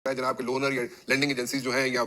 ہے جناب کے لونر یا لینڈنگ ایجنسیز جو ہیں یا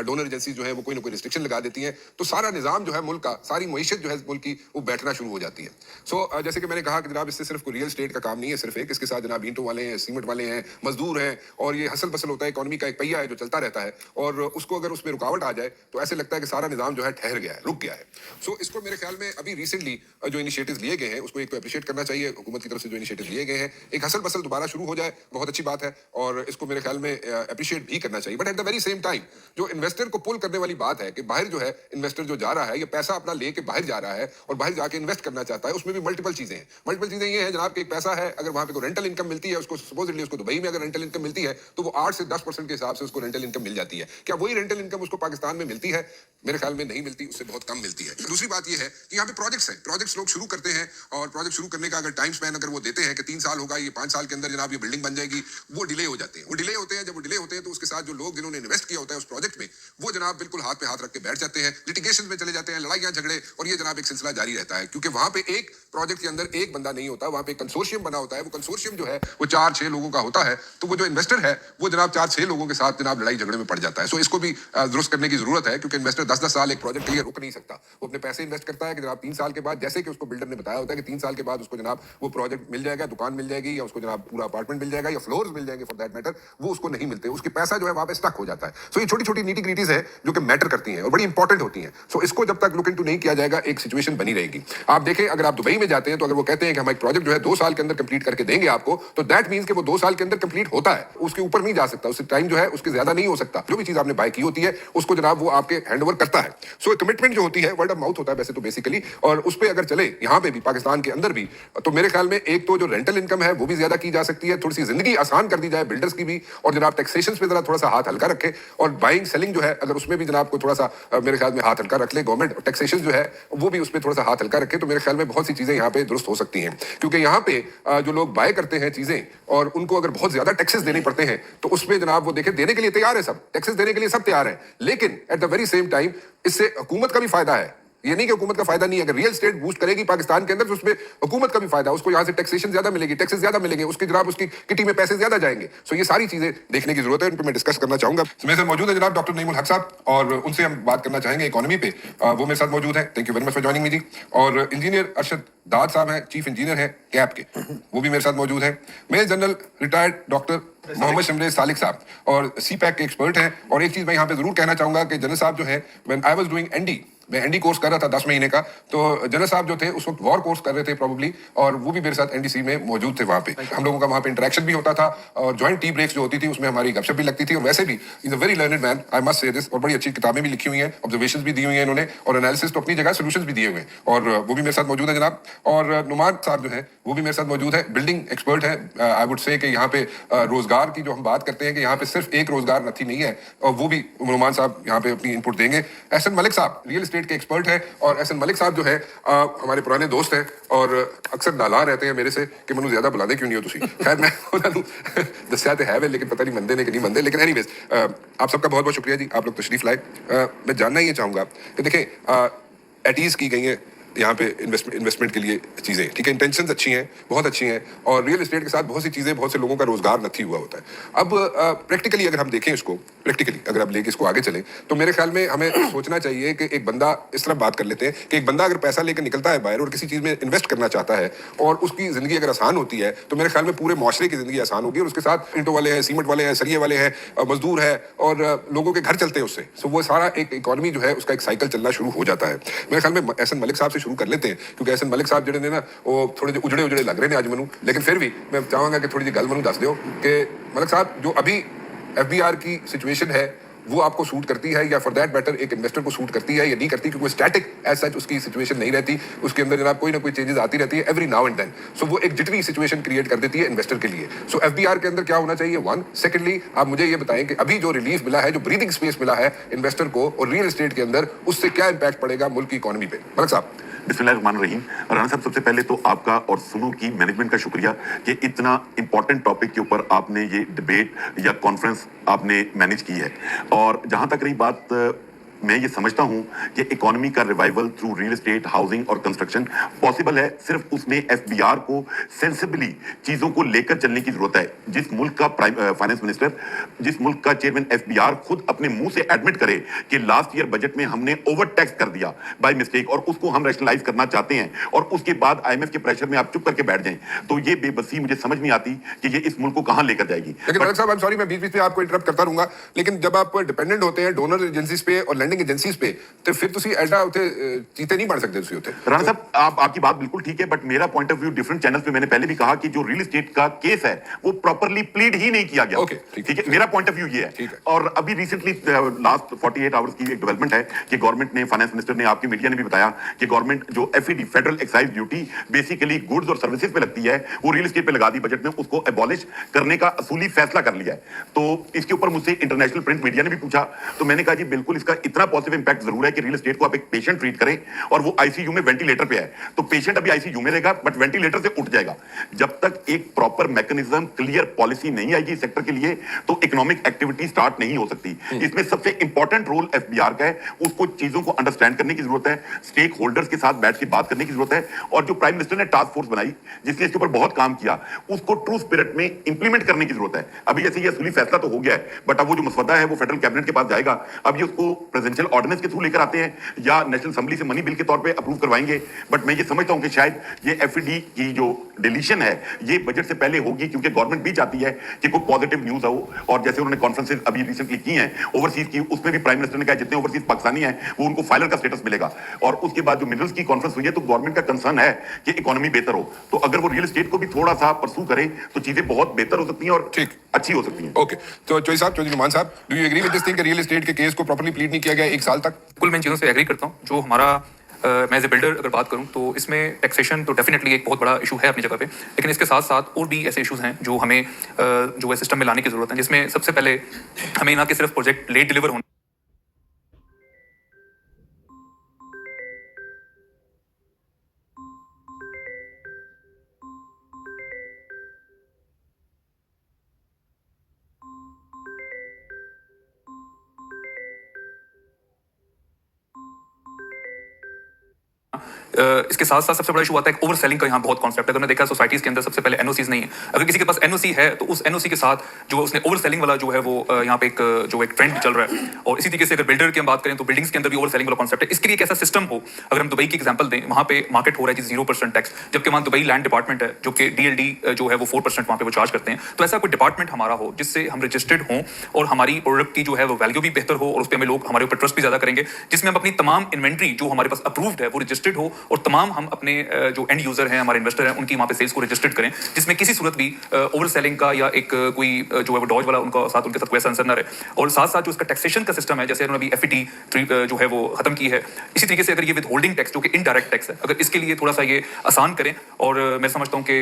ڈونر ایجنسیز جو ہیں وہ کوئی نہ کوئی ریسٹرکشن لگا دیتی ہیں تو سارا نظام جو ہے ملک کا ساری معیشت جو ہے ملک کی وہ بیٹھنا شروع ہو جاتی ہے. سو جیسے کہ میں نے کہا کہ جناب اس سے صرف کوئی ریئل اسٹیٹ کا کام نہیں ہے صرف ایک اس کے ساتھ جناب اینٹوں والے ہیں سیمنٹ والے ہیں مزدور ہیں اور یہ ہسل بسل ہوتا ہے اکانومی کا ایک پہیہ ہے جو چلتا رہتا ہے اور اس کو اگر اس میں رکاوٹ آ جائے تو ایسے لگتا ہے کہ سارا نظام جو ہے ٹھہر گیا ہے رک گیا ہے. سو اس کو میرے خیال میں ابھی ریسنٹلی جو انیشیٹوز لیے گئے ہیں اس کو ایک تو اپریشیٹ کرنا چاہیے حکومت کی طرف سے جو انیشیٹوز لیے گئے ہیں ایک ہسل بسل دوبارہ شروع ہو جائے بہت اچھی بات ہے اور اس کو میرے خیال میں اپریشیٹ بھی کرنا چاہیے. But at the very same time جو انویسٹر کو پل کرنے والی بات ہے کہ باہر جو ہے انویسٹر جو جا رہا ہے یہ پیسہ اپنا لے کے باہر جا رہا ہے اور باہر جا کے انویسٹ کرنا چاہتا ہے اس میں بھی ملٹیپل چیزیں ہیں. ملٹیپل چیزیں یہ ہیں جناب کہ ایک پیسہ ہے اگر وہاں پہ کوئی رینٹل انکم ملتی ہے اس کو سپوزٹلی اس کو دبئی میں اگر رینٹل انکم ملتی ہے تو وہ 8 سے 10% کے حساب سے اس کو رینٹل انکم مل جاتی ہے. کیا وہی رینٹل انکم اس کو پاکستان میں ملتی ہے؟ میرے خیال میں نہیں ملتی, اس سے بہت کم ملتی ہے. دوسری بات یہ ہے کہ یہاں پہ پروجیکٹس ہیں, پروجیکٹس لوگ شروع کرتے ہیں اور پروجیکٹ شروع کرنے کا اگر ٹائم سپین اگر وہ دیتے ہیں کہ 3 سال ہوگا یہ 5 سال کے اندر جناب یہ بلڈنگ بن جائے گی وہ ڈیلے ہو جاتے ہیں. وہ ڈیلے ہوتے ہیں جب وہ ڈیلے ہوتے ہیں تو اس کے ساتھ جو لوگ جنہوں نے انویسٹ کیا ہوتا ہے اس پروجیکٹ میں وہ جناب بالکل ہاتھ پہ ہاتھ رکھ کے بیٹھ جاتے ہیں, لٹیگیشن میں چلے جاتے ہیں, لڑائیاں جھگڑے اور یہ جناب ایک سلسلہ جاری رہتا ہے کیونکہ وہاں پہ ایک پروجیکٹ کے اندر ایک بندہ نہیں ہوتا, وہاں پہ ایک کنسورشیم بنا ہوتا ہے. وہ کنسورشیم جو ہے وہ 4-6 لوگوں کا ہوتا ہے تو وہ جو انویسٹر ہے وہ جناب 4-6 لوگوں کے ساتھ جناب لڑائی جھگڑے میں پڑ جاتا ہے. سو اس کو بھی درست کرنے کی ضرورت ہے کیونکہ انویسٹر 10-10 سال ایک پروجیکٹ کے لیے رک نہیں سکتا. وہ اپنے پیسے انویسٹ کرتا ہے کہ جناب 3 سال کے بعد جیسے کہ اس کو بلڈر نے بتایا ہوتا ہے کہ 3 سال کے بعد اس کو جناب وہ پروجیکٹ مل جائے گا, دکان مل جائے گی یا اس کو جناب پورا اپارٹمنٹ مل جائے گا یا فلورز مل جائیں گے فار دیٹ میٹر, وہ اس کو نہیں ملتے, اس کے پیسہ جو ہے وہاں پہ اسٹک ہو جاتا ہے. سو یہ چھوٹی چھوٹی نیٹی گریٹیز ہیں جو کہ میٹر کرتی ہیں اور بڑی انپورٹنٹ ہوتی ہیں. سو اس کو جب تک لک انٹو نہیں کیا جائے گا ایک سچویشن بنی رہے گی. آپ دیکھیں اگر آپ دبئی میں جاتے ہیں تو اگر وہ کہتے ہیں کہ ہم ایک پروجیکٹ جو ہے 2 سال کے اندر کمپلیٹ کر کے دیں گے آپ کو تو دیٹ مینس کہ وہ 2 سال کے اندر کمپلیٹ ہوتا ہے, اس کے اوپر نہیں جا سکتا, اس ٹائم جو ہے اس کے زیادہ نہیں ہو سکتا. جو بھی چیز آپ نے بائی کی ہوتی ہے اس کو جناب وہ آپ کے ہینڈ اوور کرتا ہے. سو کمٹمنٹ جو ہوتی ہے ورڈ آف ماؤتھ ہوتا ہے ویسے تو بیسیکلی, اور اس پہ اگر چلے یہاں پہ بھی پاکستان کے اندر بھی تو میرے خیال میں ایک تو جو رینٹل انکم ہے وہ بھی زیادہ کی جا سکتی ہے, تھوڑی سی زندگی آسان کر دی جائے بلڈرز کی بھی, اور جناب ٹیکسیشن پہ ذرا تھوڑا سا ہاتھ ہلکا رکھے اور بائنگ سیلنگ جو ہے اگر اس میں بھی جناب کو تھوڑا سا میرے خیال میں ہاتھ ہلکا رکھ لے گورنمنٹ, ٹیکسیشن جو ہے وہ بھی اس پہ تھوڑا سا ہاتھ ہلکا رکھے تو میرے خیال میں بہت سی چیزیں یہاں پہ درست ہو سکتی ہیں. کیونکہ یہاں پہ جو لوگ بائے کرتے ہیں چیزیں اور ان کو اگر بہت زیادہ ٹیکسز دینے پڑتے ہیں تو اس میں جناب وہ دیکھیں دینے کے لیے تیار ہے, سب ٹیکسز دینے کے لیے سب تیار ہیں, لیکن at the very same time اس سے حکومت کا بھی فائدہ ہے. یہ نہیں کہ حکومت کا فائدہ نہیں ہے, اگر ریئل اسٹیٹ بوسٹ کرے گی پاکستان کے اندر تو اس میں حکومت کا بھی فائدہ, اس کو یہاں سے ٹیکسیشن زیادہ ملے گی, ٹیکسز زیادہ ملیں گے, اس کی جناب اس کی کٹی میں پیسے زیادہ جائیں گے. سو یہ ساری چیزیں دیکھنے کی ضرورت ہے, ان پہ میں ڈسکس کرنا چاہوں گا. میرے ساتھ موجود ہے جناب ڈاکٹر نعیم الحق صاحب اور ان سے ہم بات کرنا چاہیں گے اکانومی پہ, وہ میرے ساتھ موجود ہیں. Thank you very much for joining me جی. اور انجینئر ارشد داد صاحب ہیں, چیف انجینئر ہیں کیپ کے, وہ بھی میرے ساتھ موجود ہیں. میجر جنرل ریٹائرڈ ڈاکٹر محمد شمرے سالک صاحب اور سی پیک کے ایکسپرٹ ہیں. اور ایک چیز میں یہاں پہ ضرور کہنا چاہوں گا کہ جنرل صاحب جو ہے when I was doing ND, میں این ڈی کورس کر رہا تھا 10 مہینے کا, تو جنرل صاحب جو تھے اس وقت وار کورس کر رہے تھے پروبلی, اور وہ بھی میرے ساتھ این ڈی سی میں موجود تھے. وہاں پہ ہم لوگوں کا وہاں پہ انٹریکشن بھی ہوتا تھا اور جوائنٹ ٹی بریکس جو ہوتی تھی اس میں ہماری گپ شپ بھی لگتی تھی. اور ویسے بھی is a very learned man, I must say this, اور بڑی اچھی کتابیں بھی لکھی ہوئی ہیں, آبزرویشنز بھی دی ہوئی ہیں انہوں نے, اور انالیسس تو اپنی جگہ سولوشنز بھی دیے ہوئے ہیں, اور وہ بھی میرے ساتھ موجود ہے جناب. اور نعمان صاحب جو ہیں وہ بھی میرے ساتھ موجود ہے, بلڈنگ ایکسپرٹ ہیں. آئی وڈ سے کہ یہاں پہ روزگار کی جو ہم بات کرتے ہیں کہ یہاں پہ صرف ایک روزگار نتھی نہیں ہے, اور وہ بھی نعمان صاحب یہاں پہ اپنی انپٹ دیں گے. احسن ملک صاحب ریئل اسٹیٹ کے ایکسپرٹ ہیں, اور احسن ملک صاحب جو ہے ہمارے پرانے دوست ہیں اور اکثر نالاں رہتے ہیں میرے سے کہ منو زیادہ بلا دے کیوں نہیں ہو تسی. خیر میں انہوں نے دسیا تو ہے لیکن پتہ نہیں مندے نے کہ نہیں مندے, لیکن اینی ویز آپ سب کا بہت بہت شکریہ جی, آپ لوگ تشریف لائے. میں جاننا یہ چاہوں گا کہ دیکھیں ایٹیز کی گئی ہیں یہاں پہ انویسٹمنٹ کے لیے چیزیں, ٹھیک ہے, انٹینشنز اچھی ہیں, بہت اچھی ہیں, اور ریئل اسٹیٹ کے ساتھ بہت سی چیزیں, بہت سے لوگوں کا روزگار نتھی ہوا ہوتا ہے. اب پریکٹیکلی اگر ہم دیکھیں اس کو, پریکٹیکلی اگر آپ لے کے اس کو آگے چلیں تو میرے خیال میں ہمیں سوچنا چاہیے کہ ایک بندہ, اس طرح بات کر لیتے ہیں کہ ایک بندہ اگر پیسہ لے کے نکلتا ہے باہر اور کسی چیز میں انویسٹ کرنا چاہتا ہے اور اس کی زندگی اگر آسان ہوتی ہے تو میرے خیال میں پورے معاشرے کی زندگی آسان ہوگی, اور اس کے ساتھ اینٹوں والے ہیں, سیمنٹ والے ہیں, سریے والے ہیں, مزدور ہے, اور لوگوں کے گھر چلتے ہیں اس سے. سو وہ سارا ایک اکانومی جو ہے اس کا ایک سائیکل چلنا شروع ہو جاتا ہے. میرے خیال میں احسن ملک صاحب سے شروع کر لیتے ہیں, کیونکہ احسن ملک صاحب جڑے نے نا وہ تھوڑے اجڑے لگ رہے ہیں آج منو, لیکن پھر بھی میں چاہوں گا کہ تھوڑی سی گل منو دس دیو کہ ملک صاحب جو ابھی ایف بی آر کی سچویشن ہے وہ آپ کو سوٹ کرتی ہے یا فار دیٹ بیٹر ایک انویسٹر کو سوٹ کرتی ہے یا نہیں کرتی, کیونکہ اسٹیٹک ایز سچ اس کی سچویشن نہیں رہتی, اس کے اندر جناب کوئی نہ کوئی چینجز آتی رہتی ہے ایوری ناؤ اینڈ دین. سو وہ ایک جٹری سچویشن کریٹ کر دیتی ہے انویسٹر کے لیے. سو ایف بی آر کے اندر کیا ہونا چاہیے, ون. سیکنڈلی آپ مجھے یہ بتائیں کہ ابھی جو ریلیف ملا ہے, جو بریدنگ اسپیس ملا ہے انویسٹر کو اور ریئل اسٹیٹ کے اندر, اس سے کیا امپیکٹ پڑے گا ملک کی اکانومی پہ. ملک صاحب. بسم اللہ الرحمن الرحیم. رانا صاحب سب سے پہلے تو آپ کا اور سنو کی مینجمنٹ کا شکریہ کہ اتنا امپورٹنٹ ٹاپک کے اوپر آپ نے یہ ڈبیٹ یا کانفرنس آپ نے مینیج کی ہے. اور جہاں تک رہی بات मैं ये समझता हूं कि इकोनॉमी का revival through real estate, housing और कंस्ट्रक्शन पॉसिबल है, सिर्फ उसमें एफबीआर को सेंसिबली चीजों को लेकर चलने की जरूरत है। जिस मुल्क का फाइनेंस मिनिस्टर, जिस मुल्क का चेयरमैन एफबीआर खुद अपने मुंह से एडमिट करे कि लास्ट ईयर बजट में हमने ओवर टैक्स कर दिया बाय मिस्टेक और उसको हम रैशनलाइज करना चाहते हैं, और उसके बाद आईएमएफ के प्रेशर में आप चुप करके बैठ जाएं, तो ये बेबसी मुझे समझ नहीं आती कि ये इस मुल्क को कहां लेकर जाएगी। लेकिन रजक साहब, आई एम सॉरी, मैं बीच बीच में आपको इंटरप्ट करता रहूंगा, लेकिन जब आप डिपेंडेंट होते हैं डोनर एजेंसीज पे और लैंडिंग एजेंसीज पे, तो फिर ਤੁਸੀਂ ਐਡਾ ਉੱਥੇ ਚੀਤੇ नहीं मार सकते ਤੁਸੀਂ ਉੱਥੇ। राणा साहब, आपकी बात बिल्कुल ठीक है, बट मेरा point of view different channels पे मैंने पहले भी कहा कि जो रियल एस्टेट का केस है वो प्रॉपर्ली प्लीड ही नहीं किया गया। ओके, ठीक है, मेरा पॉइंट ऑफ व्यू ये है। और अभी रिसेंटली लास्ट 48 आवर्स की एक डेवलपमेंट है कि गवर्नमेंट ने, फाइनेंस मिनिस्टर ने, आपकी मीडिया ने भी बताया कि गवर्नमेंट जो FED, federal excise duty basically goods और सर्विसेज पे लगती है, वो रियल एस्टेट पे लगा दी बजट में, उसको एबॉलिश करने का असूली फैसला कर लिया है। तो इसके ऊपर मुझसे इंटरनेशनल प्रिंट मीडिया ने भी पूछा, तो मैंने कहा जी बिल्कुल इसका इतना पॉजिटिव इंपैक्ट जरूर है कि रियल एस्टेट को आप एक पेशेंट ट्रीट करें और वो आईसीयू में वेंटिलेटर पे है, तो पेशेंट अभी आईसीयू में रहेगा बट वेंटिलेटर से उठ जाएगा। जब तक एक प्रॉपर मैकेनिज्म, क्लियर पॉलिसी नहीं आएगी इस सेक्टर के लिए, तो इकोनॉमिक एक्टिविटी स्टार्ट नहीं हो सकती। इसमें सबसे इंपॉर्टेंट रोल एफबीआर का है, उसको चीजों को अंडरस्टैंड करने की जरूरत है, स्टेक होल्डर्स के साथ बैठ के बात करने की जरूरत है, और जो प्राइम मिनिस्टर ने टास्क फोर्स बनाई जिसने इसके ऊपर बहुत काम किया, उसको ट्रू स्पिरिट में इंप्लीमेंट करने की जरूरत है। अभी जैसे ये असली फैसला तो हो गया है, बट अब वो जो मसवदा है वो फेडरल कैबिनेट के पास जाएगा। अब ये उसको प्रेसिडेंशियल ऑर्डिनेंस के थ्रू लेकर आते हैं या नेशनल असेंबली से मनी बिल के तौर पे अप्रूव करवाएंगे, बट मैं ये समझता हूं कि शायद ये एफईडी की जो डिलीशन है ये बजट से पहले होगी, क्योंकि गवर्नमेंट भी चाहती है कि कोई पॉजिटिव न्यूज हो। और जैसे उन्होंने कॉन्फ्रेंसेस अभी रिसेंटली की हैं ओवरसीज की, उसमें भी प्राइम मिनिस्टर ने कहा जितने ओवरसीज पाकिस्तानी हैं वो उनको फाइलर का स्टेटस मिलेगा। और उसके बाद जो मिनरल्स की कॉन्फ्रेंस हुई है, तो गवर्नमेंट का कंसर्न है कि इकोनॉमी बेहतर हो, तो अगर वो रियल एस्टेट को भी थोड़ा सा परसू करे तो चीजें बहुत बेहतर हो सकती हैं और ठीक अच्छी हो सकती हैं। ओके, तो चौधरी साहब, चौधरी नुमान साहब, do you agree with this thing कि रियल एस्टेट के केस को प्रॉपर्ली प्लीड नहीं किया गया 1 साल तक? बिल्कुल, मैं इन चीज़ों से एग्री करता हूँ। जो हमारा मैं एज ए बिल्डर अगर बात करूं तो इसमें टैक्सेशन तो डेफिनेटली एक बहुत बड़ा इशू है अपनी जगह पे, लेकिन इसके साथ साथ और भी ऐसे इशूज़ हैं जो हमें जो है सिस्टम में लाने की ज़रूरत है, जिसमें सबसे पहले हमें ना कि सिर्फ प्रोजेक्ट लेट डिलीवर होना इसके साथ साथ सबसे बड़ा इशू आता है ओवर सेलिंग का। यहाँ बहुत कॉन्सेप्ट है, अगर मैं देखा सोसाइटीज के अंदर सबसे पहले एनओसीज नहीं है। अगर किसी के पास एनओसी है तो उस एनओसी के साथ जो उसने ओवर सेलिंग वाला जो है वो यहाँ पे एक ट्रेंड चल रहा है। और इसी तरीके से अगर बिल्डर की हम बात करें तो बिल्डिंग्स के अंदर भी ओवर सेलिंग वाला कॉन्सेप्ट है। इसके लिए एक ऐसा सिस्टम हो, अगर हम दुबई की एग्जांपल दें, वहाँ पे मार्केट हो रहा है 0% टैक्स, जबकि वहाँ दुबई लैंड डिपार्टमेंट है जो कि डीएलडी जो है वो 4% वहाँ पे वो चार्ज करते हैं। तो ऐसा कोई डिपार्टमेंट हमारा हो जिससे हम रजिस्टर्ड हों और हमारी प्रोडक्ट की जो है वो वैल्यू भी बेहतर हो और उस पर हमें लोग हमारे ऊपर ट्रस्ट भी ज्यादा करेंगे, जिसमें हम अपनी तमाम इन्वेंट्री जो हमारे पास अप्रूव्ड है वो रजिस्टर्ड हो और तमाम हम अपने जो एंड यूजर हैं, हमारे इन्वेस्टर हैं, उनकी वहाँ पे सेल्स को रजिस्टर्ड करें, जिसमें किसी सूरत भी ओवर सेलिंग का या एक कोई जो है वो डॉज वाला उनके साथ कोई ऐसा आंसर ना रहे। और साथ साथ जो इसका टैक्सेशन का सिस्टम है, जैसे उन्होंने अभी एफईटी जो है वो खत्म की है, इसी तरीके से अगर ये विद होल्डिंग टैक्स जो कि इनडायरेक्ट टैक्स है, अगर इसके लिए थोड़ा सा ये आसान करें। और मैं समझता हूँ कि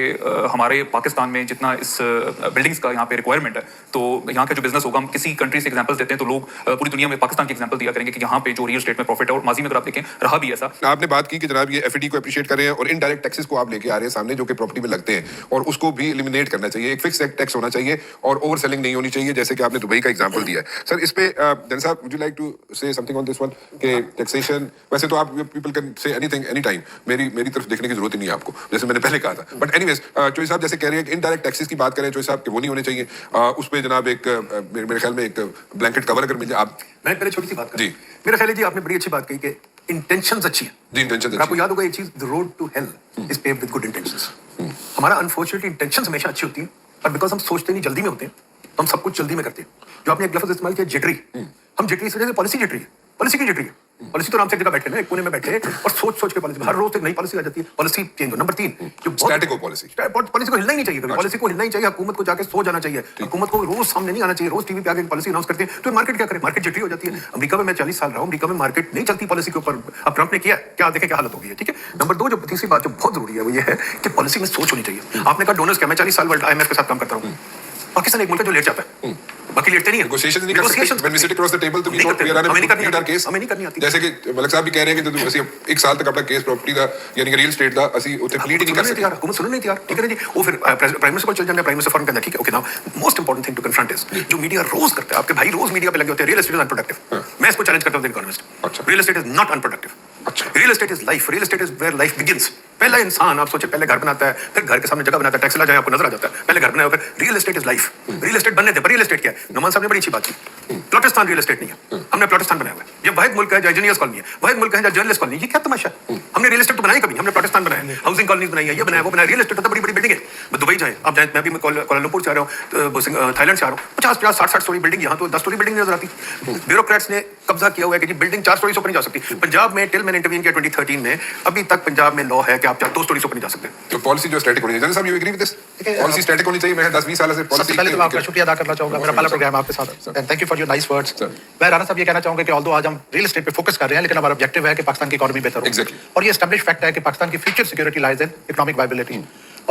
हमारे पाकिस्तान में जितना इस बिल्डिंग्स का यहाँ पे रिक्वायरमेंट है, तो यहाँ का जो बिजनेस होगा, हम किसी कंट्री से एग्जाम्पल देते हैं तो लोग पूरी दुनिया में पाकिस्तान की एग्जाम्पल दिया करेंगे कि यहाँ पे जो रियल एस्टेट में प्रॉफिट है, और माजी में अगर आप देखें रहा भी ऐसा। आपने बात की कि जनाब ये एफईडी को अप्रिशिएट कर रहे हैं और इनडायरेक्ट टैक्सेस को आप लेके आ रहे हैं सामने जो कि प्रॉपर्टी में लगते हैं, और उसको भी एलिमिनेट करना चाहिए। एक फिक्स टैक्स होना चाहिए और ओवर सेलिंग नहीं होनी चाहिए, जैसे कि आपने दुबई का एग्जांपल दिया है। सर, इस पे जन साहब, would you like to say something on this one कि टैक्सेशन, वैसे तो आप people can say anything any time, मेरी तरफ देखने की जरूरत ही नहीं है आपको, जैसे मैंने पहले कहा था। बट एनीवेज, चौधरी साहब जैसे कह रहे हैं कि इनडायरेक्ट टैक्सेस की बात करें चौधरी साहब कि वो नहीं होने चाहिए, उस पे जनाब एक मेरे ख्याल में एक ब्लैंकेट कवर अगर मिल जाए। आप, मैं पहले छोटी सी बात जी, मेरा ख्याल है जी आपने बड़ी अच्छी बात कही कि इंटेंशंस अच्छी है जी, इंटेंशन आपको याद होगा एक चीज, the road to hell is paved with good intentions. हमारा अनफॉर्चुनेटली इंटेंशंस हमेशा अच्छी होती है, और बिकॉज हम सोचते नहीं, जल्दी में होते हैं, तो हम सब कुछ जल्दी में करते हैं। जो आपने एक लफ्ज इस्तेमाल किया जिटरी, हम जिटरी से पॉलिसी जिटरी है, पॉलिसी की जिटरी है। पॉलिसी तो आराम से एक जगह बैठे ना, एक कोने में बैठे और सोच के पॉलिसी, हर रोज एक नई पॉलिसी आ जाती है, पॉलिसी चेंज हो। नंबर 3 जो स्टैटिक हो पॉलिसी, पॉलिसी को हिलना ही नहीं चाहिए, पॉलिसी को हिलना ही चाहिए, हुकूमत को जाके सो जाना चाहिए, हुकूमत को रोज सामने नहीं आना चाहिए, रोज टीवी पे आके पॉलिसी अनाउंस करते हैं, तो मार्केट क्या करे, मार्केट जिटरी हो जाती है। अमेरिका में मैं 40 साल रहा हूँ, अमेरिका में मार्केट नहीं चलती पॉलिसी के ऊपर। अब ट्रंप ने किया क्या, देखें क्या हालत हो गई है, ठीक है। नंबर 2 जो तीसरी बात जो बहुत जरूरी है वो ये है कि पॉलिसी में सोच होनी चाहिए। आपने कहा डोनर्स क्या, मैं 40 साल वर्ल्ड आईएमएफ के साथ काम करता हूँ, पाकिस्तान एक मुल्क है जो लेट जाता है, बाकी लेटते नहीं है negotiations नहीं कर सकते when we sit across the table तो we don't we are हमें नहीं unable to plead our case हमें नहीं करनी आती जैसे कि मलिक साहब भी कह रहे हैं कि जो ਅਸੀਂ 1 ਸਾਲ ਤੱਕ ਆਪਣਾ ਕੇਸ ਪ੍ਰਾਪਰਟੀ ਦਾ ਯਾਨੀ ਕਿ ਰੀਅਲ ਏਸਟੇਟ ਦਾ ਅਸੀਂ ਉੱਥੇ ਪਲੀਡ ਹੀ ਨਹੀਂ ਕਰ ਸਕਦੇ हुकूमत सुनने नहीं तैयार ठीक है ना जी वो फिर प्राइम मिनिस्टर को चल जाना प्राइम मिनिस्टर फॉरन कहना ठीक है okay now most important thing to confront is जो मीडिया रोज करता है आपके भाई रोज मीडिया पे लगे होते हैं रियल एस्टेट इज अनप्रोडक्टिव मैं इसको चैलेंज करता हूं इकोनॉमिस्ट अच्छा। Real estate is not unproductive real estate is life real estate is where life begins पहला इंसान आप सोचे पहले घर बनाता है फिर घर के सामने जगह बनाता है टैक्स ला जाए आपको नजर आ जाता है पहले घर बनाया फिर real estate is life real estate बनने थे पर रियल एस्टेट क्या है नमान साहब ने बड़ी अच्छी बात की प्लॉटिस्तान रियल एस्टेट नहीं है हमने प्लॉटिस्तान बनाया हुआ है ये वाहिद मुल्क है जो इंजीनियर्स कॉलोनी है वाहिद मुल्क है जो जर्नलिस्ट कॉलोनी ये क्या तमाशा है हमने रियल एस्टेट तो बनाई कभी हमने प्लॉटिस्तान बनाया हाउसिंग कॉलोनीज बनाई है ये बनाया वो बनाया रियल एस्टेट तो बड़ी बड़ी बिल्डिंग है दुबई जाए आप जाए मैं भी कोलालमपुर से आ रहा हूँ थाईलैंड से आ रहा हूँ 50-60 स्टोरी बिल्डिंग यहाँ तो 10 स्टोरी बिल्डिंग नजर आती ब्यूरोक्रेट्स ने कब्जा किया हुआ है कि जी बिल्डिंग 4 स्टोरी से ऊपर नहीं जा सकती पंजाब में टिल मैंने इंटरवीन किया 2013 में अभी तक पंजाब में लॉ है कि आप 2 स्टोरी से ऊपर नहीं जा सकते तो पॉलिसी जो स्टैटिक होनी चाहिए जनरल साहब you agree with this policy static होनी चाहिए मैं 10-20 साल से सबसे पॉलिसी पहले तो मैं आपका शुक्रिया अदा करना चाहूंगा मेरा पहला प्रोग्राम आपके साथ and thank you for your nice words मैं राणा साहब ये कहना चाहूंगा कि ऑल्दो आज हम रियल एस्टेट पे फोकस कर रहे हैं लेकिन हमारा ऑब्जेक्टिव है कि पाकिस्तान की इकोनॉमी बेहतर हो Exactly. और ये एस्टैब्लिश फैक्ट है कि पाकिस्तान की future security lies in economic viability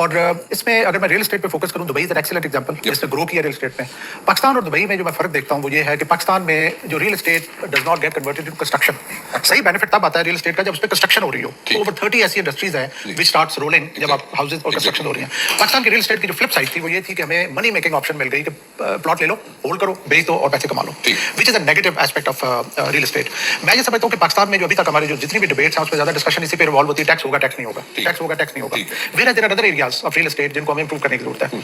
और इसमें अगर मैं रियल एस्टेट पे फोकस करूं Dubai is an excellent example जिसने ग्रो किया रियल एस्टेट में पाकिस्तान और दुबई में जो मैं फर्क देखता हूं वो ये है कि पाकिस्तान में जो real estate does not get converted into construction सही बेनिफिट तब आता है रियल एस्टेट का जब उस पर कंस्ट्रक्शन हो रही हो तो ओवर 30 ऐसी इंडस्ट्रीज हैं विच स्टार्ट्स रोलिंग जब आप हाउसेज और कंस्ट्रक्शन हो रही हैं पाकिस्तान की रियल एस्टेट की जो फ्लिप साइड थी वो ये थी कि हमें मनी मेकिंग ऑप्शन मिल गई कि प्लॉट ले लो होल्ड करो बेच दो और पैसे कमा लो which is a negative aspect of real estate मैं ये समझता हूँ कि पाकिस्तान में जो अभी तक हमारी जो जितनी भी डिबेट्स हैं उस पर ज्यादा डिस्कशन इसी पे रिवॉल्व होती है टैक्स होगा टैक्स नहीं होगा टैक्स होगा टैक्स नहीं होगा where there are other areas of real estate जिनको हमें इंप्रूव करने की जरूरत है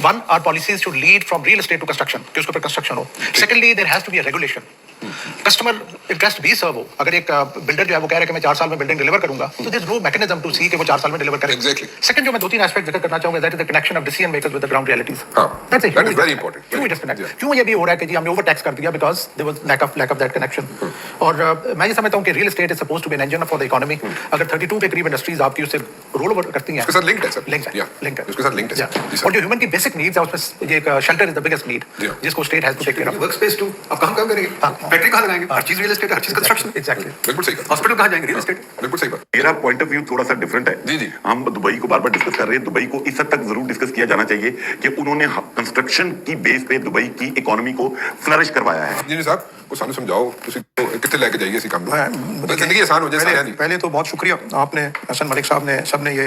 one our policies should lead from real estate to construction कि उसके ऊपर कंस्ट्रक्शन हो secondly there has to be a regulation customer interest भी सर्व हो अगर एक बिल्डर जो है वो कह रहा है कि मैं 4 साल में बिल्डिंग डिलीवर करूंगा तो there is no mechanism to see कि वो 4 साल में डिलीवर करे Exactly. सेकंड जो मैं 2-3 एस्पेक्ट जिक्र करना चाहूंगा that is the connection of decision makers with the ground realities हाँ, that's that is very important. क्यों डिस्कनेक्ट क्यों ये भी हो रहा है कि जी हमने ओवर टैक्स कर दिया because there was lack of that connection और मैं ये समझता हूं कि real estate is supposed to be an engine for the economy अगर 32 के करीब इंडस्ट्रीज आपकी उससे रोल ओवर करती हैं उसके साथ लिंक्ड है सर लिंक है लिंक है उसके साथ लिंक्ड है Yeah. जी और सर जो ह्यूमन की बेसिक नीड्स है उसमें ये shelter is the biggest need Yeah. जिसको state has to take care of workspace to आप काम करेंगे फैक्ट्री कहाँ लगाएंगे हर चीज रियल एस्टेट हर चीज कंस्ट्रक्शन एग्जैक्टली बिल्कुल सही बात हॉस्पिटल कहाँ जाएंगे रियल एस्टेट बिल्कुल सही बात मेरा पॉइंट ऑफ व्यू थोड़ा सा डिफरेंट है जी, जी। हम दुबई को बार बार डिस्कस कर रहे हैं दुबई को इस हद तक जरूर डिस्कस किया जाना चाहिए कि उन्होंने कंस्ट्रक्शन की बेस पे दुबई की इकोनॉमी को फ्लरिश करवाया है जी साहब को सानू समझाओ ਤੁਸੀਂ ਕਿੱਥੇ ਲੈ ਕੇ ਜਾਈਏ ਅਸੀਂ ਕੰਮ ਨੂੰ ਜ਼ਿੰਦਗੀ ਆਸਾਨ ਹੋ ਜਾਏ ਸਾਰਿਆਂ ਦੀ पहले तो बहुत शुक्रिया आपने हसन मलिक साहब ने सबने ये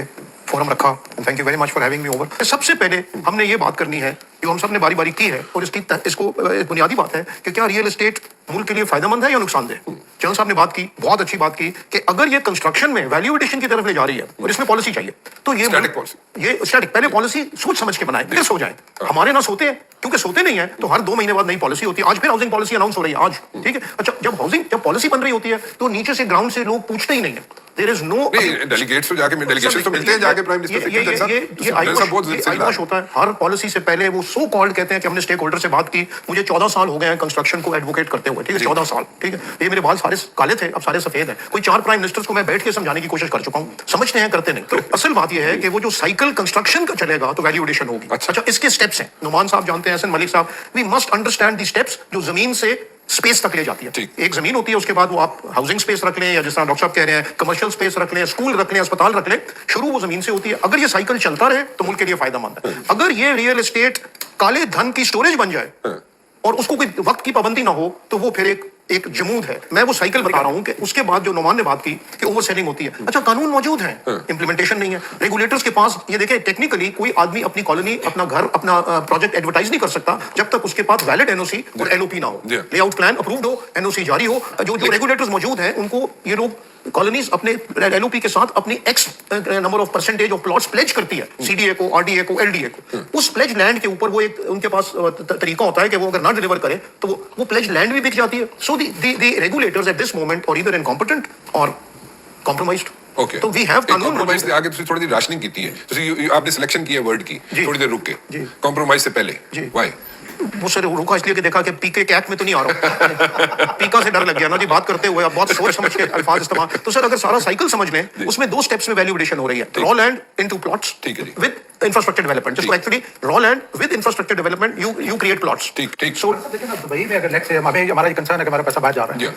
फोरम रखा thank you very much for having me over सबसे पहले हमने ये बात करनी है जो हम सब ने बारी बारी की है और इसको बुनियादी बात है कि क्या रियल एस्टेट मुल्क के लिए फायदेमंद है या नुकसानदेह चंद साहब ने बात की बहुत अच्छी बात की कि अगर ये कंस्ट्रक्शन में वैल्यू एडिशन की तरफ ले जा रही है और इसमें पॉलिसी चाहिए तो ये Static policy. ये स्टैटिक पहले पॉलिसी सोच समझ के बनाए फिर सो जाए हमारे ना सोते हैं क्योंकि सोते नहीं है तो हर 2 महीने बाद नई पॉलिसी होती है आज फिर हाउसिंग पॉलिसी अनाउंस हो रही है आज ठीक है अच्छा जब पॉलिसी बन रही होती है तो नीचे से ग्राउंड से लोग पूछते ही नहीं है देयर इज नो डेलीगेट्स तो जाके डेलीगेशन तो मिलते हैं जाके प्राइम मिनिस्टर ये आईवॉश होता है हर पॉलिसी से पहले वो सो कॉल्ड कहते हैं कि हमने स्टेक होल्डर से बात की मुझे 14 साल हो गए हैं कंस्ट्रक्शन को एडवोकेट करते हुए ठीक है 14 साल ठीक है ये मेरे बाल सारे काले थे अब सारे सफेद हैं कोई 4 प्राइम मिनिस्टर्स को मैं बैठ के समझाने की कोशिश कर चुका हूँ समझते हैं करते नहीं तो असल बात यह है कि वो जो साइकिल कंस्ट्रक्शन का चलेगा तो वैल्यू एडिशन होगी अच्छा इसके स्टेप्स हैं नुमान साहब जानते हैं हसन मलिक साहब we must understand the steps जो जमीन से स्पेस तक ले जाती है एक जमीन होती है उसके बाद वो आप हाउसिंग स्पेस रख लें या जिस तरह डॉक्टर साहब कह रहे हैं कमर्शियल स्पेस रख लें स्कूल रख लें अस्पताल रख लें शुरू वो जमीन से होती है अगर ये साइकिल चलता रहे तो मुल्क के लिए फायदेमंद है अगर ये रियल एस्टेट काले धन की स्टोरेज बन जाए और उसको कोई वक्त की पाबंदी ना हो तो वो फिर एक जमूद है मैं वो साइकिल बता रहा हूं कि उसके बाद जो नोमान ने बात की कि ओवर सेलिंग होती है अच्छा कानून मौजूद है इंप्लीमेंटेशन नहीं है रेगुलेटर्स के पास ये देखें टेक्निकली कोई आदमी अपनी कॉलोनी अपना घर अपना प्रोजेक्ट एडवर्टाइज नहीं कर सकता जब तक उसके पास वैलिड एनओसी और एलओपी ना हो लेआउट प्लान अप्रूव्ड हो एनओसी जारी हो जो रेगुलेटर्स मौजूद हैं उनको ये लोग कॉलोनीज अपने एलओपी के साथ अपनी X number of percentage of plots pledge करती है सीडीए को आरडीए को एलडीए को उस प्लेज लैंड के ऊपर वो एक उनके पास तरीका होता है कि वो अगर ना डिलीवर करे तो वो प्लेज लैंड भी बिक जाती है सो दी रेगुलेटर्स एट दिस मोमेंट और ईदर इनकॉम्पिटेंट और कॉम्प्रोमाइज्ड ओके तो वी हैव कॉम्प्रोमाइज से आगे ਤੁਸੀਂ ਥੋੜੀ ਜਿਹੀ ਰਾਸ਼ਨਿੰਗ ਕੀਤੀ ਹੈ ਤੁਸੀਂ आपने सिलेक्शन किया वर्ड की थोड़ी देर रुक के कॉम्प्रोमाइज से पहले व्हाई वो सर रुका इसलिए कि देखा कि पीके के एक्ट में तो नहीं आ रहा पीका से डर लग गया ना जी बात करते हुए आप बहुत सोच समझ के अल्फाज इस्तेमाल तो सर अगर सारा साइकिल समझ लें उसमें 2 स्टेप्स में वैल्यू एडिशन हो रही है रॉ लैंड इनटू प्लॉट्स ठीक है जी विद इंफ्रास्ट्रक्चर डेवलपमेंट जिसको actually raw land with infrastructure development you create plots ठीक सो देखिए ना दुबई में अगर लेट्स से हमारा कंसर्न है कि हमारा पैसा बाहर जा रहा है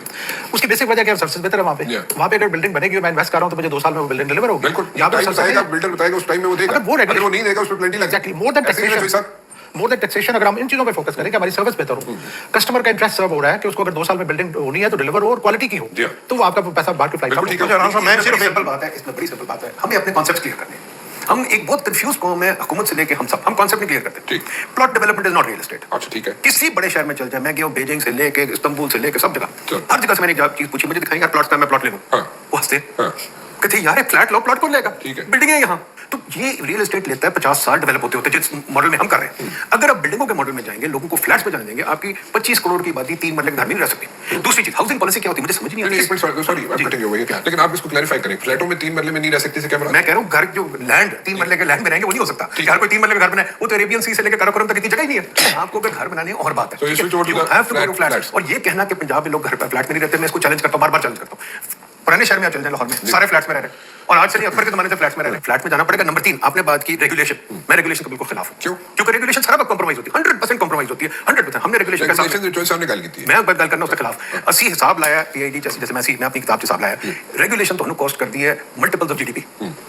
उसकी बेसिक वजह क्या है सर्विस बेहतर है वहां पे अगर बिल्डिंग बनेगी मैं इन्वेस्ट कर रहा हूं तो मुझे 2 साल में वो बिल्डिंग डिलीवर होगी बिल्कुल यहां पे बताएगा बिल्डर बताएगा उस टाइम में वो देगा वो अगर वो नहीं देगा उस पर प्लेंटी लग exactly more than taxation more than taxation, अगर हम इन चीजों पे फोकस करें कि हमारी सर्विस बेहतर हो, कस्टमर का इंटरेस्ट सर्व हो रहा है कि उसको अगर 2 साल में बिल्डिंग होनी है तो डिलीवर हो और क्वालिटी की हो, जी हाँ। तो वो आपका पैसा बाहर के बिल्कुल ठीक है। फ्लाइट मैं सिर्फ सिंपल बात है, इसमें बड़ी सिंपल बात है, हमें अपने कॉन्सेप्ट क्लियर करने हैं। हम एक बहुत कंफ्यूज कौम है, हुकूमत से लेके हम सब, हम कॉन्सेप्ट नहीं क्लियर करते। ठीक। Plot development is not real estate. अच्छा ठीक है। किसी बड़े शहर में चल जाए, मैं गया हूं बीजिंग से लेके इस्तांबुल से लेके सब जगह, चल। हर जगह से मैंने एक चीज पूछी, मुझे दिखाएंगे यार प्लॉट का, मैं प्लॉट ले लूं। हाँ। वो हंसते हाँ। कहते यार एक फ्लैट लो, प्लॉट कौन लेगा, ठीक है। बिल्डिंग है यहाँ। तो ये रियल एस्टेट लेता है 50 साल डेवलप होते होते, जिस मॉडल में हम कर रहे हैं। अगर आप बिल्डिंगों के मॉडल में जाएंगे, लोगों को फ्लैट्स में जाने देंगे, आपकी 25 करोड़ की आबादी 3 मरले के घर में नहीं रह सकती। दूसरी चीज, हाउसिंग पॉलिसी क्या होती है मुझे समझ नहीं नहीं, आती। एक minute sorry, I am cutting you over, लेकिन आप इसको क्लैरिफाई करें, फ्लैटों में 3 मरले में नहीं रह सकती, से क्या मतलब? मैं कह रहा हूँ घर जो लैंड 3 मरले के लैंड में रहेंगे वो नहीं हो सकता। हर कोई 3 मरले का घर बनाए, वो तो अरेबियन सी से लेकर कराकोरम तक इतनी जगह ही नहीं है। आपको अगर घर बनाने और बात So है, you switch over to You the have to go to flats. flats. और ये कहना कि पंजाब में लोग घर पर फ्लैट में नहीं रहते, मैं इसको चैलेंज करता हूँ, बार बार चैलेंज करता हूँ। पुराने शहर में आप चल जाए, लाहौर में सारे फ्लैट्स में रह रहे हैं, और आज चलिए अकबर के जमाने से फ्लैट्स में रह रहे हैं। फ्लैट में जाना पड़ेगा। नंबर 3, आपने बात की रेगुलेशन, मैं रेगुलेशन का बिल्कुल खिलाफ हूं। क्यों? क्योंकि रेगुलेशन सारा कॉम्प्रोमाइज होती है, 100% कॉम्प्रोमाइज होती है, 100%। हमने रेगुलेशन का रेगुलेशन जो चॉइस सामने गाल की थी, मैं बात करना उसके खिलाफ 80 हिसाब लाया पीआईडी जैसे मैं अपनी किताब से हिसाब लाया। रेगुलेशन तो कॉस्ट कर दी है मल्टीपल्स ऑफ जीडीपी।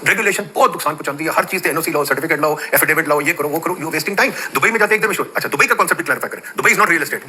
रेगुलेशन बहुत नुकसान पहुंचाती है, हर चीज से एनओसी लाओ, सर्टिफिकेट लाओ, एफिडेविट लाओ, ये करो वो करो, यू वेस्टिंग टाइम। दुबई में जाते एकदम श्योर। अच्छा, दुबई का कॉन्सेप्ट क्लैरिफाई करें। Dubai is not real estate.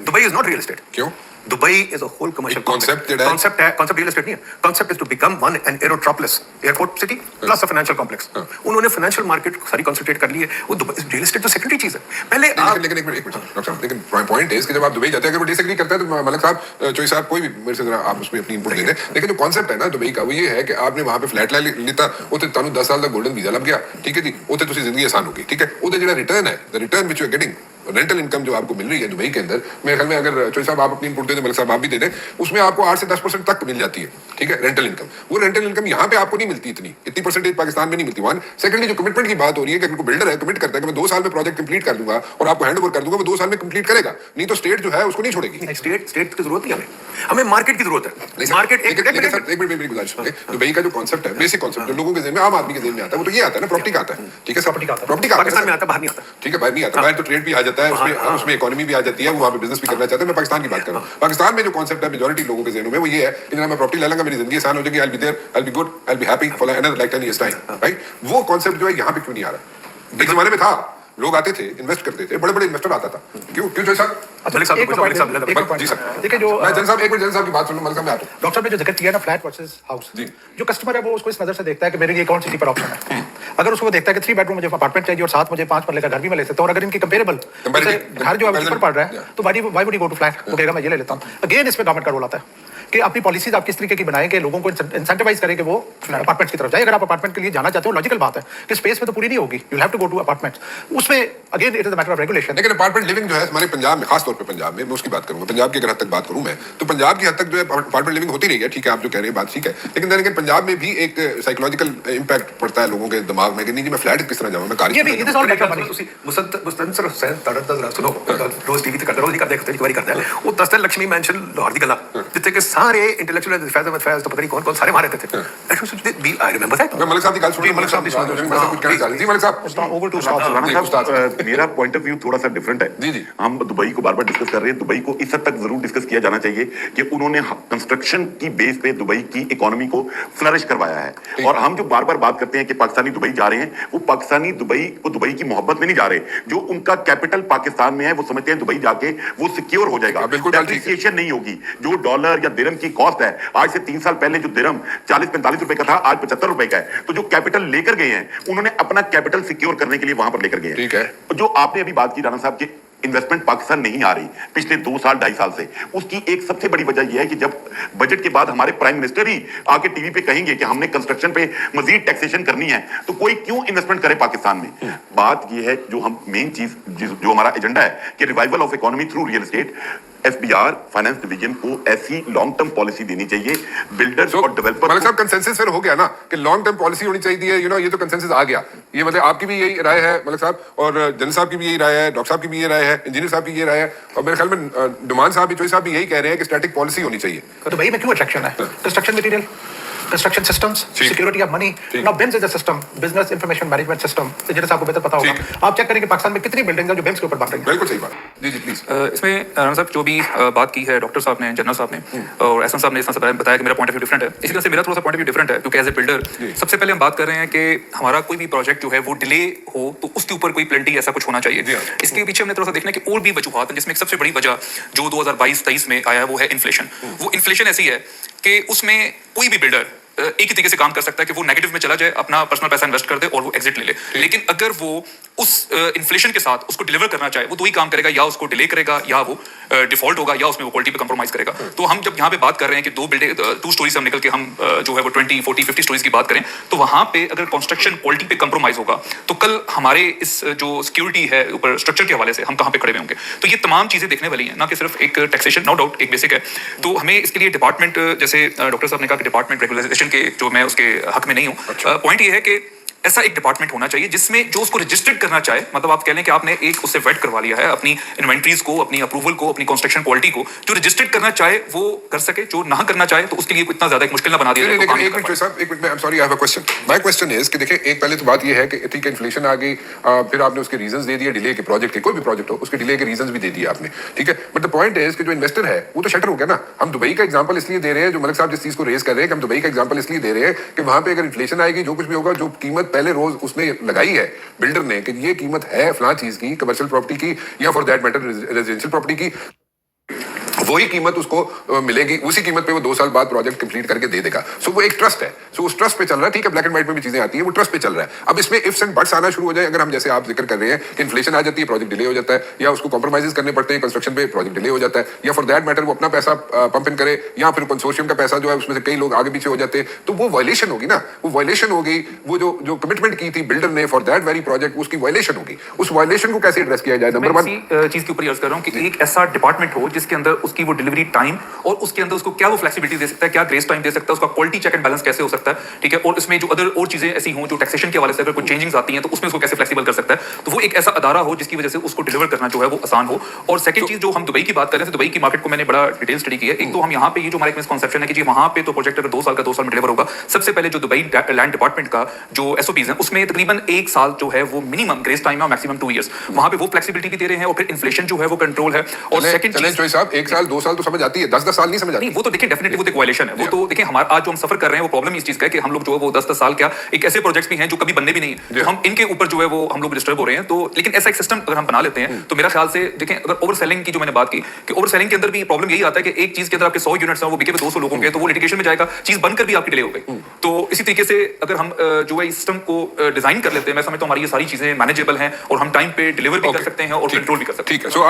Dubai is not real estate. क्यों? Dubai is a whole commercial concept है। कॉन्सेप्ट है, कॉन्सेप्ट रियल एस्टेट नहीं है। Concept is to become one an aerotropolis, airport city plus a financial complex. उन्होंने financial market सारी concentrate कर ली है। वो दुबई रियल एस्टेट तो सेकेंडरी चीज है। पहले आप लेकिन एक मिनट डॉक्टर साहब, लेकिन पॉइंट है कि जब आप दुबई जाते हैं, अगर वो डिसएग्री करता है तो मलिक साहब, चोई साहब, कोई भी मेरे से जरा आप उसमें अपनी इनपुट दे दें। लेकिन जो कॉन्सेप्ट है ना दुबई का, वो ये है कि आपने वहां पे फ्लैट ले लिया, उते तानू 10 साल का गोल्डन वीजा लग गया, ठीक है जी, उते तुसी जिंदगी आसान होगी, ठीक है। उते जो रिटर्न है, the return which you are getting, rental income जो आपको मिल रही है दुबई के अंदर, मेरे ख्याल में अगर चोई साहब आप अपनी इनपुट दे दें, मलिक साहब आप भी दे दें, उसमें आपको 8 से 10% तक मिल जाती है, ठीक है, रेंटल इनकम। वो रेंटल इनकम यहाँ पे आपको नहीं मिलती, इतनी परसेंटेज पाकिस्तान में नहीं मिलती। वन सेकंडली जो कमिटमेंट की बात हो रही है कि अगर बिल्डर है, कमिट करता है कि मैं 2 साल में प्रोजेक्ट कंप्लीट कर दूंगा और आपको हैंड ओवर कर दूंगा, वो 2 साल में कंप्लीट करेगा, नहीं तो स्टेट जो है उसको नहीं छोड़ेगी। स्टेट की जरूरत नहीं, हमें मार्केट की जरूरत है। मार्केट एक मिनट मेरी गुजारिश है, दुबई का जो कॉन्सेप्ट है, बेसिक कॉन्सेप्ट जो लोगों के ज़हन में, आम आदमी के ज़हन में आता है, वो तो ये आता है ना, प्रॉपर्टी का आता है, ठीक है, प्रॉपर्टी का पाकिस्तान में आता है, बाहर नहीं आता। ठीक है, बाहर नहीं आता, बाहर तो ट्रेड भी आ जाता है, उसमें इकोनॉमी भी आ जाती है, वो वहाँ पे बिजनेस भी करना चाहते हैं। मैं पाकिस्तान की बात कर रहा हूँ। पाकिस्तान में जो कॉन्सेप्ट है मेजॉरिटी लोगों के ज़हनों में, वो ये है कि जनाब मैं प्रॉपर्टी ले लूंगा, मेरी जिंदगी आसान हो जाएगी, I will be there, I will be good, I will be happy for another like 10 years time, right. वो कॉन्सेप्ट जो है यहाँ पे क्यों नहीं आ रहा? एक जमाने में था, लोग आते थे, इन्वेस्ट करते थे, बड़े बड़े इन्वेस्टर आता था। क्यों क्यों सर? मलिक साहब जी सर, देखिए जो मैं जन साहब, एक मिनट जन साहब की बात सुनो, मलिक साहब मैं आता हूँ। डॉक्टर साहब ने जो जिक्र किया ना फ्लैट वर्सेस हाउस, जी। जो कस्टमर है वो उसको इस नजर से देखता है कि मेरे लिए कौन सी चीपर ऑप्शन है। अगर उसको देखता है कि 3 बेडरूम मुझे अपार्टमेंट चाहिए और साथ मुझे 5 मरले का घर भी मैं ले सकता हूँ, और अगर इनकी कंपेरेबल घर जो है चीपर पड़ रहा है, तो why would you go to flat? वो कहेगा मैं ये ले लेता हूँ। अगेन इसमें गवर्नमेंट का रोल आता है कि अपनी पॉलिसीज आप किस तरीके की बनाएं कि लोगों को इंसेंटिवाइज करें कि वो अपार्टमेंट्स की तरफ जाए। अगर आप अपार्टमेंट के लिए जाना चाहते हो, लॉजिकल बात है कि स्पेस में तो पूरी नहीं होगी, you have to go to apartments. उसमें again it is a matter of regulation. लेकिन अपार्टमेंट लिविंग जो है हमारे पंजाब में, खास तौर पे पंजाब में, मैं उसकी बात करूंगा, पंजाब की अगर हद तक बात करूं मैं, तो पंजाब की हद तक जो है अपार्टमेंट लिविंग होती रही है, ठीक है, आप जो कह रहे हैं बात ठीक है। लेकिन लेकिन पंजाब में भी एक साइकोलॉजिकल इंपैक्ट पड़ता है लोगों के दिमाग में कि नहीं जी मैं फ्लैट किस तरह जाऊँ, मैं कार ये भी it is all matter of money. Mustansar Hussain Tarar जरा सुनो, रोज टीवी ते करदा, रोज नहीं करदा, एक बारी करदा है। वो दस्तर लक्ष्मी मेंशन लाहौर दी गल्ला, जिथे के सारे इंटेलेक्चुअल फैज तो पता नहीं कौन सारे मारे थे। I remember that. मैं मलिक साहब की गल सुनिए, मलिक साहब कुछ कहना चाह रहे हैं। जी मलिक साहब, ओवर टू राना साहब, मेरा पॉइंट ऑफ व्यू थोड़ा सा डिफरेंट है। जी, जी। हम दुबई को बार बार डिस्कस कर रहे हैं, दुबई को इस हद तक जरूर डिस्कस किया जाना चाहिए कि उन्होंने कंस्ट्रक्शन की बेस पे दुबई की इकोनॉमी को फ्लरिश करवाया है। और हम जो बार बार बात करते हैं कि पाकिस्तानी दुबई जा रहे हैं, वो पाकिस्तानी दुबई को दुबई की मोहब्बत में नहीं जा रहे। जो उनका कैपिटल पाकिस्तान में है, वो समझते हैं दुबई जाके वो सिक्योर हो जाएगा, डेप्रिसिएशन नहीं होगी। जो डॉलर या दिरहम की कॉस्ट है, आज से 3 साल पहले जो दिरहम 40-45 रुपए का था, आज 75 रुपए का है। तो जो कैपिटल लेकर गए हैं, उन्होंने अपना कैपिटल सिक्योर करने के लिए वहां पर लेकर गए हैं। ठीक है। जो आपने अभी बात की राणा साहब की इन्वेस्टमेंट पाकिस्तान नहीं आ रही पिछले 2 साल 2.5 साल से, उसकी एक सबसे बड़ी वजह यह है कि जब बजट के बाद हमारे प्राइम मिनिस्टर ही आके टीवी पे कहेंगे कि हमने कंस्ट्रक्शन पे मजीद टैक्सेशन करनी है, तो कोई क्यों इन्वेस्टमेंट करे पाकिस्तान में? बात यह है, जो हम मेन चीज जो हमारा एजेंडा है कि revival of economy through real estate, FBR finance division को ऐसी लॉन्ग टर्म पॉलिसी देनी चाहिए बिल्डर्स और डेवलपर। मलिक साहब कंसेंसस फिर हो गया ना कि लॉन्ग टर्म पॉलिसी होनी चाहिए, ये तो कंसेंसस आ गया। ये मतलब आपकी भी यही राय है मलिक साहब, और जन साहब की भी यही राय है, डॉक्टर साहब की भी ये राय है, इंजीनियर साहब की ये राय है, और मेरे ख्याल में डुमान साहब भी, चोई साहब भी यही कह रहे हैं कि स्टैटिक पॉलिसी होनी चाहिए। तो भाई में क्यों अट्रैक्शन है construction material? Construction systems, security of money. Now beams is a system, business information management system, जैसे आपको बेहतर पता होगा। आप चेक करेंगे पाकिस्तान में कितनी बिल्डिंग्स हैं जो बिम्स के ऊपर बन रही हैं। बिल्कुल सही बात। जी जी प्लीज। इसमें राणा साहब जो भी बात की है डॉक्टर साहब ने, जनरल साहब ने और एहसन साहब ने इस तरह से बताया कि मेरा पॉइंट ऑफ व्यू डिफरेंट है, इसी तरह से मेरा थोड़ा सा पॉइंट ऑफ व्यू डिफरेंट है, क्योंकि एज ए बिल्डर सबसे पहले हम बात कर रहे हैं कि हमारा कोई भी प्रोजेक्ट जो है वो डिले हो तो उसके ऊपर कोई प्लेंटी ऐसा कुछ होना चाहिए। इसके पीछे हमने थोड़ा सा देखना कि और भी वजूहात हैं, जिसमें एक सबसे बड़ी वजह जो 2022-23 में आया है वो है इन्फ्लेशन। वो इन्फ्लेशन ऐसी है कि उसमें कोई भी बिल्डर एक ही तरीके से काम कर सकता है कि वो नेगेटिव में चला जाए, अपना पर्सनल पैसा इन्वेस्ट कर दे और वो एग्जिट ले ले। लेकिन अगर वो उस इन्फ्लेशन के साथ उसको डिलीवर करना चाहे, वो दो ही काम करेगा, या उसको डिले करेगा या वो डिफॉल्ट होगा या उसमें वो क्वालिटी पे कंप्रोमाइज करेगा। तो हम जब यहाँ पे बात कर रहे हैं कि 2 स्टोरी से हम निकल के हम जो है वो 20, 40, 50 स्टोरीज की बात करें, तो वहां पे अगर कंस्ट्रक्शन क्वालिटी पे कंप्रोमाइज होगा तो कल हमारे इस जो सिक्योरिटी है ऊपर स्ट्रक्चर के हवाले से हम कहाँ पे खड़े हुए होंगे। तो ये तमाम चीजें देखने वाली हैं, ना कि सिर्फ एक टैक्सेशन, नो डाउट एक बेसिक है। तो हमें इसके लिए डिपार्टमेंट, जैसे डॉक्टर साहब ने कहा कि डिपार्टमेंट रेगुलेशन के जो मैं उसके हक में नहीं हूँ। पॉइंट ये है कि ऐसा एक डिपार्टमेंट होना चाहिए जिसमें जो उसको रजिस्टर्ड करना चाहे, मतलब आप कह लें कि आपने एक उससे वेट करवा लिया है अपनी इन्वेंट्रीज को, अपनी अप्रूवल को, अपनी कंस्ट्रक्शन क्वालिटी को, जो रजिस्टर्ड करना चाहे वो कर सके, जो ना करना चाहे तो उसके लिए इतना ज्यादा एक मुश्किल ना बना दिया जाए। एक मिनट साहब, एक मिनट में, I am sorry, I have a question. My question is कि देखिए, एक पहले तो बात ये है कि ठीक है इन्फ्लेशन आ गई, फिर आपने उसके रीजंस दे दिए डिले के, प्रोजेक्ट के कोई भी प्रोजेक्ट हो उसके डिले के रीजंस भी दे दिए आपने, ठीक है। बट द पॉइंट इज कि जो इन्वेस्टर है वो तो शटर हो गया ना। हम दुबई का एग्जांपल इसलिए दे रहे हैं, जो मलिक साहब जिस चीज को रेज कर रहे हैं कि हम दुबई का एग्जांपल इसलिए दे रहे हैं कि वहां पे अगर इन्फ्लेशन आएगी, जो कुछ भी होगा, जो कीमत पहले रोज उसने लगाई है बिल्डर ने कि ये कीमत है फलां चीज की, कमर्शियल प्रॉपर्टी की या for that matter residential property की, वही कीमत उसको मिलेगी, उसी कीमत पे वो 2 साल बाद प्रोजेक्ट कंप्लीट करके दे देगा। सो वो एक ट्रस्ट है, सो उस ट्रस्ट पे चल रहा है, ठीक है। ब्लैक एंड व्हाइट में भी चीजें आती है, वो ट्रस्ट पे चल रहा है। अब इसमें इफ्स एंड बट्स आना शुरू हो जाए, अगर हम जैसे आप जिक्र कर रहे हैं कि इन्फ्लेशन आ जाती है, प्रोजेक्ट डिले हो जाता है, या उसको कॉम्प्रोमाइजेस करने पड़ते हैं कंस्ट्रक्शन पे, प्रोजेक्ट डिले हो जाता है, या फॉर दैट मैटर वो अपना पैसा पंप इन करे, या फिर कंसोर्शियम का पैसा जो है उसमें से कई लोग आगे पीछे हो जाते हैं, तो वो वायलेशन होगी ना, वो वायलेशन हो गई। वो जो कमिटमेंट की थी बिल्डर ने फॉर दैट वेरी प्रोजेक्ट, उसकी वायलेशन होगी। उस वायलेशन को कैसे एड्रेस किया जाए? नंबर 1 चीज के ऊपर अर्ज कर रहा हूँ कि एक ऐसा डिपार्टमेंट हो जिसके अंदर उसकी वो डिलीवरी टाइम और उसके अंदर उसको क्या वो फ्लेक्सिबिलिटी दे सकता है, क्या ग्रेस टाइम दे सकता है, उसका क्वालिटी चेक एंड बैलेंस कैसे हो सकता है, ठीक है। और इसमें जो अदर और चीजें ऐसी हों जो टैक्सेशन के हवाले से अगर कोई चेंजिंग्स आती हैं तो उसमें उसको कैसे फ्लेक्सिबल कर सकता है। तो वो एक ऐसा अदारा हो जिसकी वजह से उसको डिलीवर करना जो है वो आसान हो। और सेकंड चीज जो हम दुबई की बात कर रहे हैं, दुबई की मार्केट को मैंने बड़ा डिटेल स्टडी की है। एक तो हम यहाँ पे ये जो हमारा मिसकंसेप्शन है कि जी वहाँ पे तो प्रोजेक्ट अगर 2 साल का 2 साल में डिलीवर होगा। सबसे पहले जो दुबई लैंड डिपार्टमेंट का जो एसओपीज है उसमें तकरीबन 1 साल जो है वो मिनिमम ग्रेस टाइम है, मैक्सिमम 2 इयर्स वहाँ पे वो फ्लेक्सिबिलिटी भी दे रहे हैं। और फिर इन्फ्लेशन जो है वो कंट्रोल है। और सेकंड चीज साहब 1 साल 2 साल तो समझ आती है, 10 साल नहीं समझ आती। नहीं, वो तो देखिए डेफिनेटली वो तो वायलेशन है। वो तो देखिए हमारा आज जो हम सफर कर रहे हैं वो प्रॉब्लम इस चीज का है कि हम लोग जो है वो 10 साल क्या एक ऐसे प्रोजेक्ट्स भी हैं जो कभी बनने भी नहीं है, तो हम इनके ऊपर जो है वो हम लोग डिस्टर्ब हो रहे हैं। तो लेकिन ऐसा एक सिस्टम अगर हम बना लेते हैं तो मेरा ख्याल से देखें, अगर ओवर सेलिंग की जो मैंने बात की कि ओवर सेलिंग के अंदर भी प्रॉब्लम यही आता है कि एक चीज के अंदर आपके 100 यूनिट्स हैं, वो बिके 200 लोगों के, तो वो लिटिगेशन में जाएगा, चीज बनकर भी आपकी डिले हो गई। तो इसी तरीके से अगर हम जो है इस सिस्टम को डिजाइन कर लेते हैं, मैं समझता हूं हमारी ये सारी चीजें मैनेजेबल हैं और हम टाइम पे डिलीवर भी कर सकते हैं और कंट्रोल भी कर सकते हैं। ठीक है। सो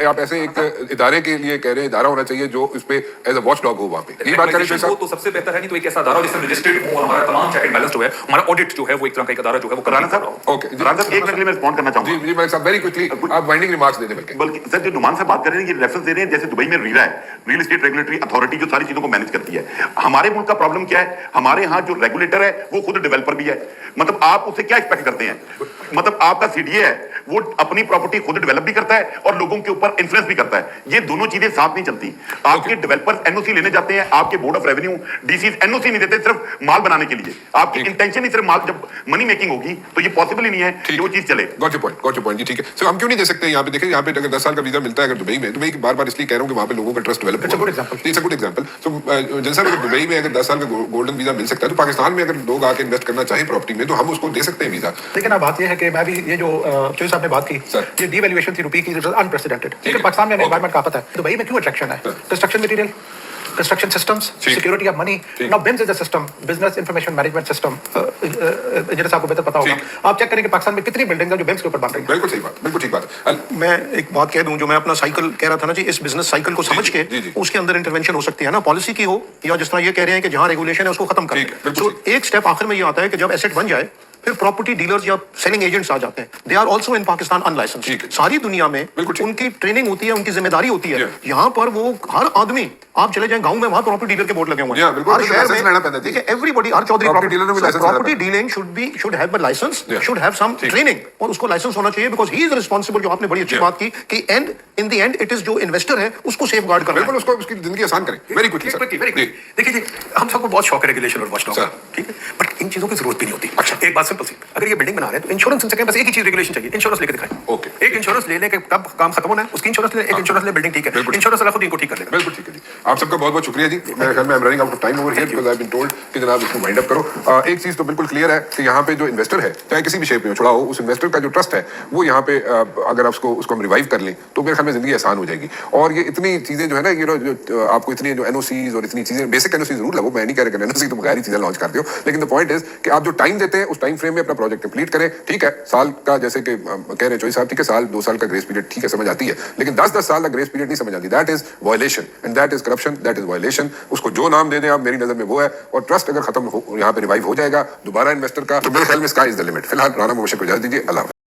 आप ऐसे एक इदारे के लिए कह रहे हैं, इदारा होना चाहिए जो इस पे एज अ वॉच डॉग हो वहां पे, ये बात करें तो सबसे बेहतर है। नहीं तो एक ऐसा अदारा जिसमें रजिस्टर्ड हो और हमारा तमाम चेक एंड बैलेंस जो है, हमारा ऑडिट जो है वो एक तरह का एक अदारा जो है वो कराना कर रहा हो। ओके राणा साहब, एक मिनट के लिए मैं रिस्पॉन्ड करना चाहूंगा। जी मैं साहब वेरी क्विकली आप वाइंडिंग रिमार्क्स दे दें। बल्कि सर जो नुमान साहब बात कर रहे हैं, ये रेफरेंस दे रहे हैं जैसे दुबई में रीरा है, रियल एस्टेट रेगुलेटरी अथॉरिटी, जो सारी चीजों को मैनेज करती है। हमारे मुल्क का प्रॉब्लम क्या है? हमारे यहाँ जो रेगुलेटर है वो खुद डेवलपर भी है। मतलब आप उससे क्या एक्सपेक्ट करते हैं? मतलब आपका सीडीए है, वो अपनी प्रॉपर्टी खुद डेवलप भी करता है और लोगों के ऊपर इन्फ्लुएंस भी करता है। ये दोनों चीजें साथ नहीं चलती। आपके डेवलपर्स एनओसी लेने जाते हैं, आपके board of revenue DCs NOC नहीं देते सिर्फ माल बनाने के लिए। आपकी इंटेंशन ही सिर्फ माल, जब मनी मेकिंग होगी तो ये पॉसिबल ही नहीं है कि वो चीज चले। गॉट योर पॉइंट जी, ठीक है। सो हम क्यों नहीं दे सकते? यहाँ पे देखिए, यहाँ पे अगर 10 साल का वीजा मिलता है अगर दुबई में, तो मैं बार-बार इसलिए कह रहा हूँ कि वहाँ पे लोगों का trust develop It's a good example. It's a good example. So जैसा अगर दुबई में अगर 10 साल का गोल्डन वीजा मिल सकता है, तो पाकिस्तान में अगर लोग आके इन्वेस्ट करना चाहें प्रॉपर्टी में, तो हम उसको दे सकते हैं वीजा। लेकिन अब बात यह है कि मैं भी ये जो चोई साहब ने बात की, ये डिवैल्यूएशन थी रुपये की, अनप्रेसिडेंटेड। लेकिन पाकिस्तान में एनवायरनमेंट का पता है, दुबई में क्यों अट्रैक्शन है? Construction material, construction systems, security of money. Now beams is a system, business information management system, जैसे आपको बेहतर पता होगा। आप चेक करेंगे पाकिस्तान में कितनी बिल्डिंग्स हैं जो बिम्स के ऊपर बन रही हैं। बिल्कुल सही बात, बिल्कुल ठीक बात। मैं एक बात कह दूं, जो मैं अपना साइकिल कह रहा था ना जी, इस बिजनेस साइकिल को समझ के उसके अंदर इंटरवेंशन हो सकती है ना, पॉलिसी की हो, या जिस तरह ये कह रहे हैं कि जहां रेगुलेशन है उसको खत्म ठीक है, करें। बिल्कुल तो एक स्टेप आखिर में ये आता है कि जब एसेट बन जाए फिर प्रॉपर्टी डीलर्स या सेलिंग एजेंट्स आ जाते हैं, they are also in Pakistan unlicensed. ठीक है। सारी दुनिया में बिल्कुल ठीक। उनकी ट्रेनिंग होती है, उनकी जिम्मेदारी होती है। Yeah. यहाँ पर वो हर आदमी, आप चले जाएं गांव में, वहां प्रॉपर्टी डीलर के बोर्ड लगे हुए Yeah, हैं। बिल्कुल, हर बिल्कुल, शहर license में लेना पैदा देखिए एवरीबॉडी, हर चौधरी Property dealer में भी license प्रॉपर्टी लेना dealing should have a license, Yeah. Should have some ठीक। ट्रेनिंग, और उसको लाइसेंस होना चाहिए, बिकॉज ही इज रिस्पॉन्सिबल। जो आपने बड़ी अच्छी Yeah. बात की कि and in the end it is जो इन्वेस्टर है उसको सेफ गार्ड करना है। बिल्कुल, उसको उसकी जिंदगी आसान करें। Very quickly sir. Very quickly. देखिए जी, हम सबको बहुत शौक है रेगुलेशन और वॉचडॉग का, सर। ठीक है, बट इन चीजों की जरूरत भी नहीं होती। अच्छा, एक बात सिंपल सी, अगर ये बिल्डिंग बना रहे हैं तो इंश्योरेंस से बस एक ही चीज रेगुलेशन चाहिए, इंश्योरेंस लेके दिखाएं। Okay. एक इंश्योरेंस ले लेके कब काम खत्म होना है उसकी इंश्योरेंस ले, एक इंश्योरेंस ले, बिल्डिंग ठीक है, बिल्कुल। इंश्योरेंस वाला खुद इनको ठीक कर लेगा। बिल्कुल ठीक है जी। आप सबका बहुत बहुत शुक्रिया जी। मेरे ख्याल में I am running out of time over here because I have been told कि जनाब इसको वाइंड अप करो। एक चीज तो बिल्कुल क्लियर है कि यहाँ पे जो इन्वेस्टर है, चाहे किसी भी शेप में छुड़ा हो, उस इन्वेस्टर का जो ट्रस्ट है वो यहाँ पे अगर आप उसको हम रिवाइव कर लें तो मेरे ख्याल में जिंदगी आसान हो जाएगी। और ये इतनी चीजें जो है ना, ये जो आपको इतनी जो एनओसीज और इतनी चीजें, बेसिक एनओसी जरूर लगो, मैं नहीं कह रहा एनओसी तो बगैर ही चीजें लॉन्च करते हो, लेकिन द पॉइंट इज कि आप जो टाइम देते हैं उस टाइम फ्रेम में अपना प्रोजेक्ट कंप्लीट करें। ठीक है, साल का जैसे कि कह रहे हैं चोई साहब, ठीक है, साल 2 साल का ग्रेस पीरियड ठीक है, समझ आती है, लेकिन 10-10 साल का ग्रेस पीरियड नहीं समझ आती। That is violation and that is corruption, that is violation. उसको जो नाम दे दें आप, मेरी नजर में वो है। और ट्रस्ट अगर खत्म हो, यहाँ पे रिवाइव हो जाएगा दोबारा इन्वेस्टर का, तो मेरे ख्याल में स्काई इज द लिमिट। फिलहाल राना मुबशर को इजाजत दीजिए। अल्लाह हाफ़िज़।